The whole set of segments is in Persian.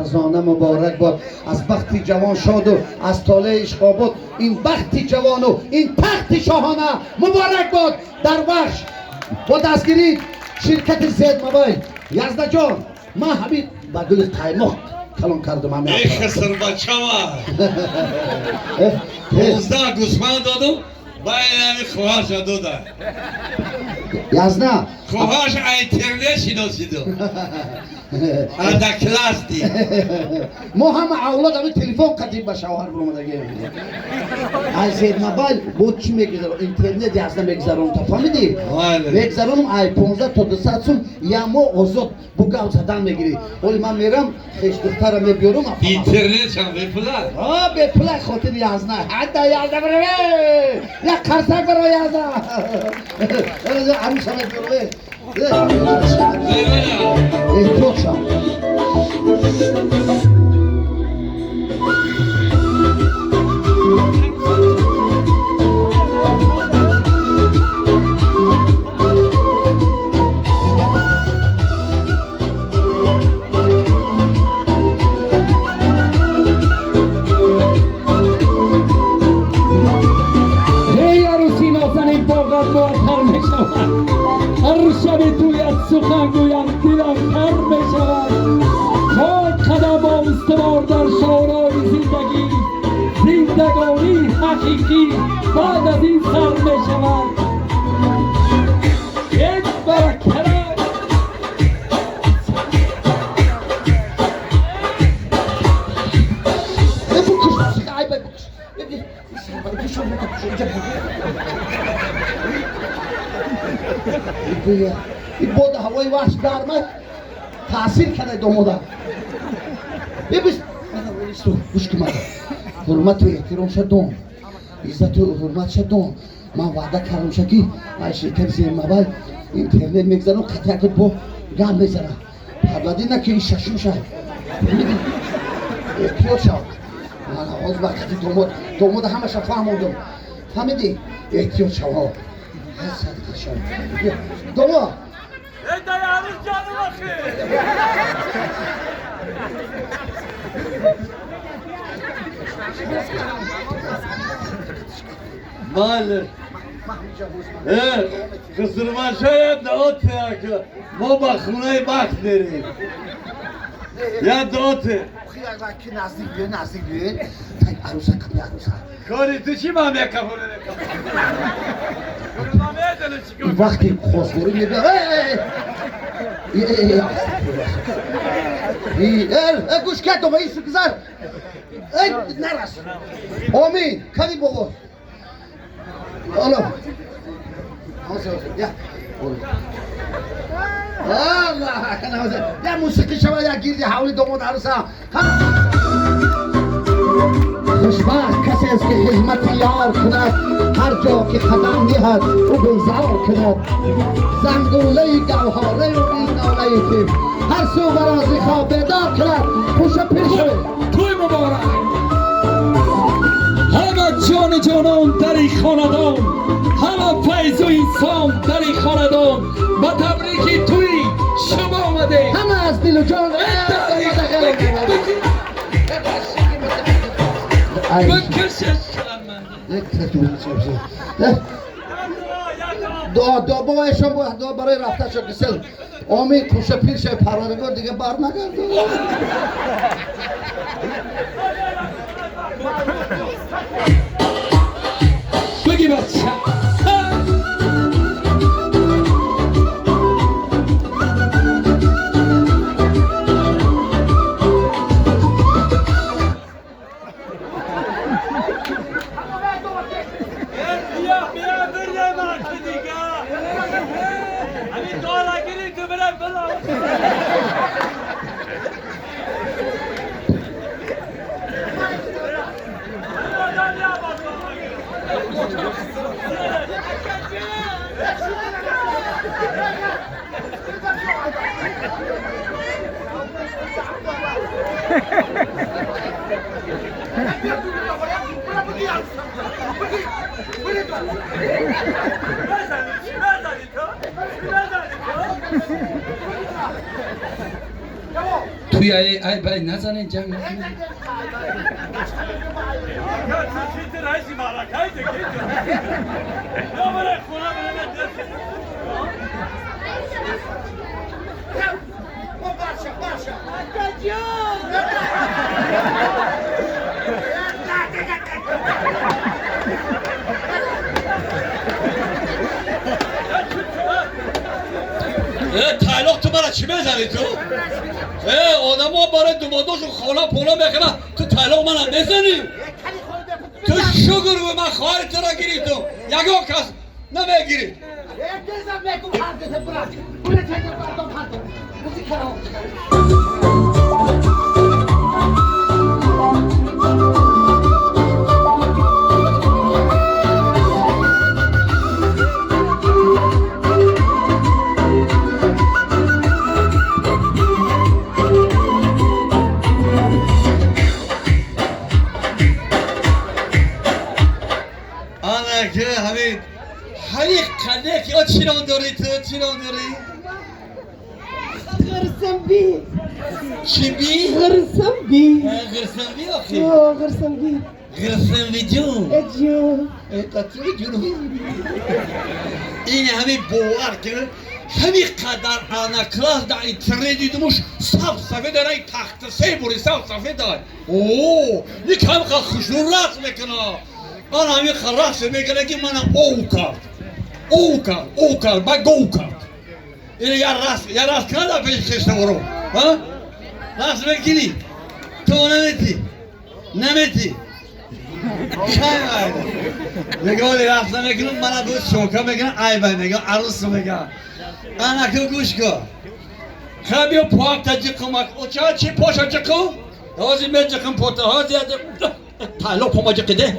فرزانه مبارک باد. از بخت جوان شاد و از طالع عشق آباد این بخت جوان و این تخت شاهانه مبارک باد. در بخش با دستگیری شرکت زید موبایل یزده جان من همین با گل قیمق کلان کردم همین ای خسر بچه ما 15 گوسفند دادم باید خواهش دادم یزده خواهش اینترنت شناسیدم در کلاس دی ما هم اولاد همین تلفن قدیم به شوهر برامده گیریم از زید موبایل بود چی میگذارم اینترنت یزده میگذارم تا فهمیدی؟ میگذارم ای 15 تا 200 سوم یا ما آزاد بگم زدن میگیری ولی من میرم خیش دخترم میبیارم اینترنت هم بپلای بپلای خاطر یزده حتی یزده برای یک قرصک برای یزده عروس هم میبیارم احتیاط شم هی عروسی نازنین باغت معطر میشود هر شب توی از سخن گویم دلم تر میشود پاک قدم استوار در شورای زندگی زندگانی حقیقی بعد از این سر میشود یک برکره این بود هوای وحش گرمه تاثیر کرده دومودا ببیس تو گوش که من حرمت و احترام شدم عزت و حرمت شدم من وعده کردم شکی من شرکت زیر موبایل اینترنت میگذارم قطعه کد با گم میزنم پرودی نه که این ششم شد احتیاط شد من آز وقتی دومودا همه شد فهموندم فهمیدی احتیاط شد ها صدقه شد دوما ای دایانش جانو بخیر بله خسرما شاید دعاته که ما با خونه بخت داریم یا دعاته که نزدیک بیه عروسه کمی عروسه کاری تو چی من میکنم این وقتی خواستگاری میگه گوش کرد دوما ایسو گذار نرس آمین کدی بابا حالا یا الله یا موسیقی شما یا گیردی حولی دومون عروسه خوشبخت کسی است که خدمت یار کند هر جا که قدم دهد او گلزار کند زنگوله گوهاره و این ناله که هر سو برازی خواب بیدار کند پوش پیشه توی مبارک همه جان جانان در این خاندان همه فیض و انسان در این خاندان با تبریکی توی شما آمده همه از دل و جان دعا بایشم دعا برای رفته شد کسل آمین کوشه پیرش پروردگار دیگه بر نگرد بگی بچه توی ای بای نزنین جمع Ya çeşitli reisi malakaydı gitti. Ya böyle kona böyle dersin. تعلق تو برای چی بزنی تو؟ آدم ها برای دوماداشون خالا پولا بکنه تو تعلق منم بزنی؟ تو شکر به من خواهر تو را گیری تو یکا کس نمیگیری که همین قنه که چی را داری تو چی را داری؟ غرسم بی چی بی؟ غرسم بی غرسم بی آخی؟ غرسم بی غرسم بی جون جون تا توی جون این همین باور که همین قدر آنا کلاس در اینترنت دیدمش صف صفحه داره این تخت سه بوری صف صفحه داره اوه یک هم خوشنور راست میکنه آن همین خراس میکنه که من او کرد با گو کرد این یا راست کنه در پیش خشته برو راست میکنی تو نمیتی میگه ولی راست نمیکنم من بود شوکه میکنم ای بای میگم عروس میگم انا که گوش کن خبی و پاک تا جکم او چی پاشا جکم هازی می جکم پوتا هازی تعلق پاما جکده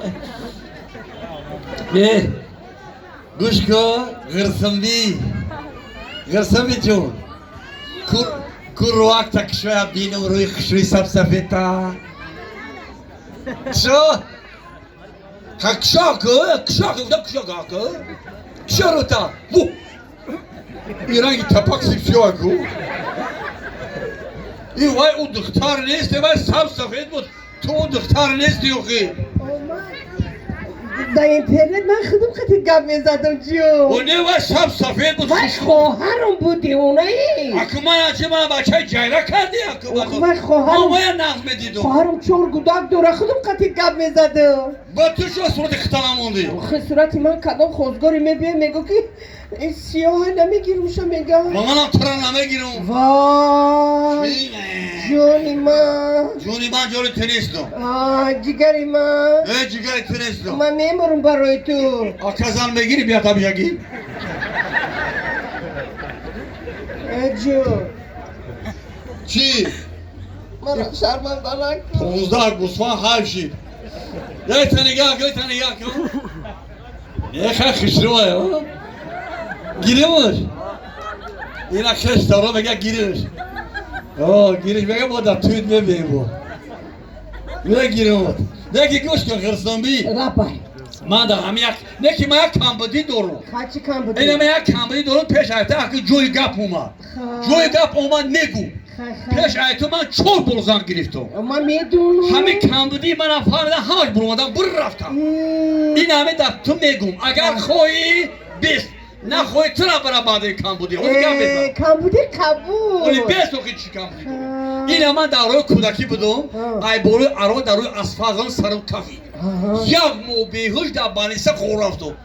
گوش کن غرسنبی جون کور وقت کشوی بینم روی خشوی سب سفیتا چو؟ کشا رو تا وو این رنگی تپاک سیپسیو کو این وای اون دختر نیست وای سب سفید بود تو اون دختر نیستی اوخی در اینترنت من خودم خیلی گپ میزدم جو اونه وای سب سفید بود وای خواهرم بودی اونایی اکو من اچه من بچه جایره کردی اکو وای خواهرم وای نغمه دیدم خواهرم چور گودک دوره خودم خیلی گپ میزدم با تو شو صورت خطانه موندی آخه صورتی من کدام خوزگاری میبیم میگو که این سیاه نمیگیروشم میگم مامانم تو را نمیگیرم وای جونی من جونی تنیستم جگری من جگری تنیستم من میمرم برای تو آکازان میگیری بیا تا بیاگی جون چی؟ من شرمنده نکن 15 گوسفند حل شد یه تنگاه کن یه خیلی خشروه گیریمش اینا خش دارو بگه گیریمش گیریش بگه با در توید میبینیم با بگه گیریمش نکی گوش کن غرسنبی رپای من در هم نکی من یک کمبودی دارم خاچی کم بودی اینه من یک کمبودی دارم پیش ایتا اکی جوی گپ اومد نگو پیش ایتا من چور بلزان گرفتم من میدونم همه کمبودی من فهمیدم همش برمادم رفتم این همه در تو میگم اگر خواهی بیست نه خواهی تو را برای بعد کمبودی اونی گم بزن کمبودی قبول اونی بیست اوکی چی کمبودی این من در روی کودکی بودم ای بروی ارو در روی اسفازان سرم کفی یک مو بیهوش در بانیسه خورفتم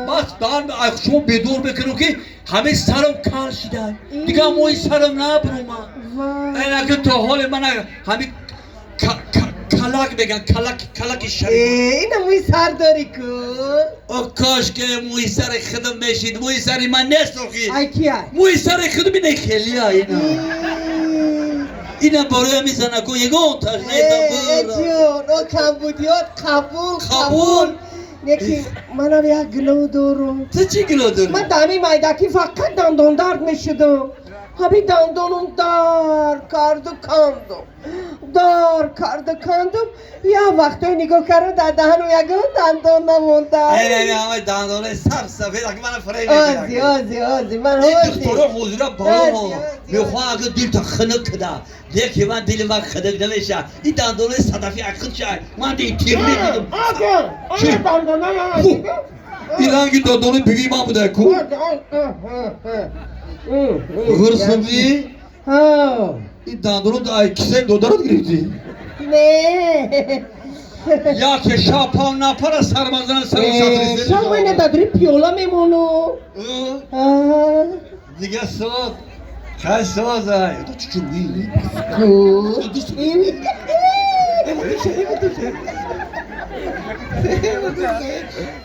بس دارم شما بدور بکنم که همه سرم کار شدن دیگه موی سرم نبرم این اگه تا حال من همه کلاک بگن کلاک شریف اینه موی سر داری کن کاش که موی سر خودم بشید موی سر من نیست اخی ای کیه موی سر خودم اینه خیلی ها اینا باروی میزنه که یگون تجنه جون او کمبودیات قبول یکی منم یک گلو دارم تو چی گلو داری؟ من دمی مایدکی فقط دندون درد میشدم همین دندونم در کرد و کندم دار کرده کندم یا وقتی نگاه کردم در دهن و یکم دندان نمونده ای همه دندانه سر سفید اگه من فریب آزی من این آزی دکتر حضورا بالا میخواه اگه دیل تا خنق کده دیگه که من دیل من خنق نمیشه این دندانه صدفی اکخد شد من دیگه تیغ نمیدم چی؟ این رنگی دندانه بگی من بوده کو غرصبی این دندانه دا کسی دودارت گرفتی نه یا که شاپان نپره سرمزن سر ساتری سر شما اینه دادری پیولا میمونو دیگه سوز خیلی سوز های تو چی چونگی؟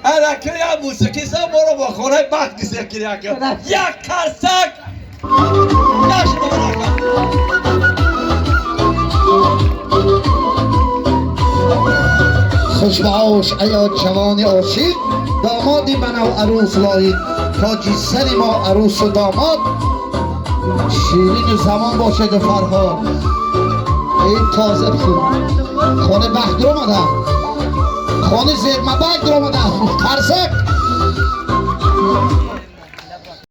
اره که یا موسیقی سا برو با خونه بخت گیسه کریا که یک کرسک نشت برکن خوشباش ایا جوان عاشق دامادی من و عروس لایق تاجی سر ما عروس و داماد شیرین زمان باشد فرهاد این تازه بخون خانه بخت در آمدن خانه زیر مبک در آمدن ترسک